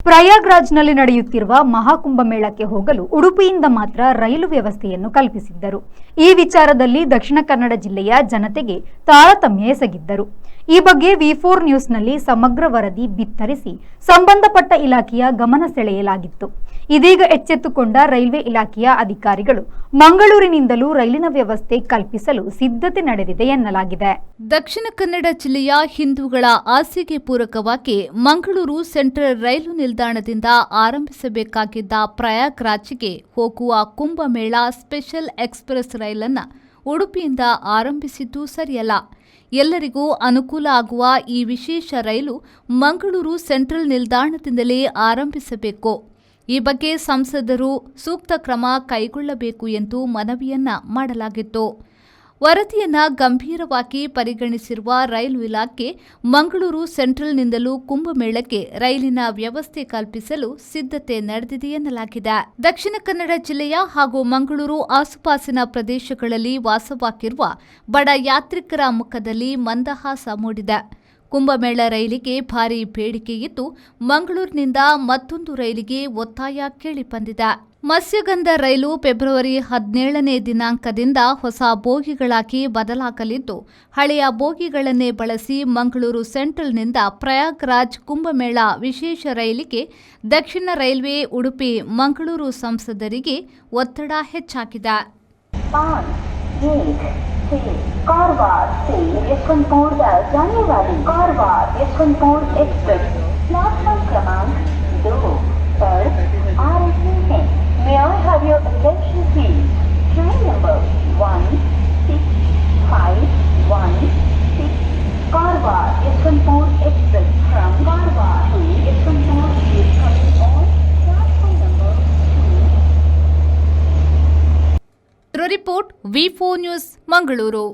ಪ್ರಯಾಗ್ರಾಜ್ನಲ್ಲಿ ನಡೆಯುತ್ತಿರುವ ಮಹಾಕುಂಭಮೇಳಕ್ಕೆ ಹೋಗಲು ಉಡುಪಿಯಿಂದ ಮಾತ್ರ ರೈಲು ವ್ಯವಸ್ಥೆಯನ್ನು ಕಲ್ಪಿಸಿದ್ದರು. ಈ ವಿಚಾರದಲ್ಲಿ ದಕ್ಷಿಣ ಕನ್ನಡ ಜಿಲ್ಲೆಯ ಜನತೆಗೆ ತಾರತಮ್ಯ ಎಸಗಿದ್ದರು. ಈ ಬಗ್ಗೆ ವಿ4 ನ್ಯೂಸ್ನಲ್ಲಿ ಸಮಗ್ರ ವರದಿ ಬಿತ್ತರಿಸಿ ಸಂಬಂಧಪಟ್ಟ ಇಲಾಖೆಯ ಗಮನ ಸೆಳೆಯಲಾಗಿತ್ತು. ಇದೀಗ ಎಚ್ಚೆತ್ತುಕೊಂಡ ರೈಲ್ವೆ ಇಲಾಖೆಯ ಅಧಿಕಾರಿಗಳು ಮಂಗಳೂರಿನಿಂದಲೂ ರೈಲಿನ ವ್ಯವಸ್ಥೆ ಕಲ್ಪಿಸಲು ಸಿದ್ಧತೆ ನಡೆದಿದೆ ಎನ್ನಲಾಗಿದೆ. ದಕ್ಷಿಣ ಕನ್ನಡ ಜಿಲ್ಲೆಯ ಹಿಂದೂಗಳ ಆಸೆಗೆ ಪೂರಕವಾಗಿ ಮಂಗಳೂರು ಸೆಂಟ್ರಲ್ ರೈಲು ನಿಲ್ದಾಣದಿಂದ ಆರಂಭಿಸಬೇಕಾಗಿದ್ದ ಪ್ರಯಾಗ್ರಾಜ್ಗೆ ಹೋಗುವ ಕುಂಭಮೇಳ ಸ್ಪೆಷಲ್ ಎಕ್ಸ್‌ಪ್ರೆಸ್ ರೈಲನ್ನು ಉಡುಪಿಯಿಂದ ಆರಂಭಿಸಿದ್ದು ಸರಿಯಲ್ಲ. ಎಲ್ಲರಿಗೂ ಅನುಕೂಲ ಆಗುವ ಈ ವಿಶೇಷ ರೈಲು ಮಂಗಳೂರು ಸೆಂಟ್ರಲ್ ನಿಲ್ದಾಣದಿಂದಲೇ ಆರಂಭಿಸಬೇಕು. ಈ ಬಗ್ಗೆ ಸಂಸದರು ಸೂಕ್ತ ಕ್ರಮ ಕೈಗೊಳ್ಳಬೇಕು ಎಂದು ಮನವಿಯನ್ನ ಮಾಡಲಾಗಿತ್ತು. ವರದಿಯನ್ನ ಗಂಭೀರವಾಗಿ ಪರಿಗಣಿಸಿರುವ ರೈಲು ಇಲಾಖೆ ಮಂಗಳೂರು ಸೆಂಟ್ರಲ್ನಿಂದಲೂ ಕುಂಭಮೇಳಕ್ಕೆ ರೈಲಿನ ವ್ಯವಸ್ಥೆ ಕಲ್ಪಿಸಲು ಸಿದ್ಧತೆ ನಡೆದಿದೆ ಎನ್ನಲಾಗಿದೆ. ದಕ್ಷಿಣ ಕನ್ನಡ ಜಿಲ್ಲೆಯ ಹಾಗೂ ಮಂಗಳೂರು ಆಸುಪಾಸಿನ ಪ್ರದೇಶಗಳಲ್ಲಿ ವಾಸವಾಗಿರುವ ಬಡ ಯಾತ್ರಿಕರ ಮುಖದಲ್ಲಿ ಮಂದಹಾಸ ಮೂಡಿದೆ. ಕುಂಭಮೇಳ ರೈಲಿಗೆ ಭಾರೀ ಬೇಡಿಕೆ ಇದ್ದು ಮಂಗಳೂರಿನಿಂದ ಮತ್ತೊಂದು ರೈಲಿಗೆ ಒತ್ತಾಯ ಕೇಳಿಬಂದಿದೆ. ಮತ್ಸ್ಯಗಂಧ ರೈಲು ಫೆಬ್ರವರಿ 17ನೇ ದಿನಾಂಕದಿಂದ ಹೊಸ ಬೋಗಿಗಳಾಗಿ ಬದಲಾಗಲಿದ್ದು, ಹಳೆಯ ಬೋಗಿಗಳನ್ನೇ ಬಳಸಿ ಮಂಗಳೂರು ಸೆಂಟ್ರಲ್ನಿಂದ ಪ್ರಯಾಗ್ರಾಜ್ ಕುಂಭಮೇಳ ವಿಶೇಷ ರೈಲಿಗೆ ದಕ್ಷಿಣ ರೈಲ್ವೆ ಉಡುಪಿ ಮಂಗಳೂರು ಸಂಸದರಿಗೆ ಒತ್ತಡ ಹೆಚ್ಚಾಗಿದೆ. कारवार से यशवंतपुर जाने वाली कारवार यशवंतपुर एक्सप्रेस प्लेटफॉर्म क्रमांक 2 पर आ रही है. May I have your attention please? Train number 1651 Karwar Yeshwantpur express from Karwar to Yeshwantpur is coming on platform number 2. Report ವಿ4 ನ್ಯೂಸ್ ಮಂಗಳೂರು.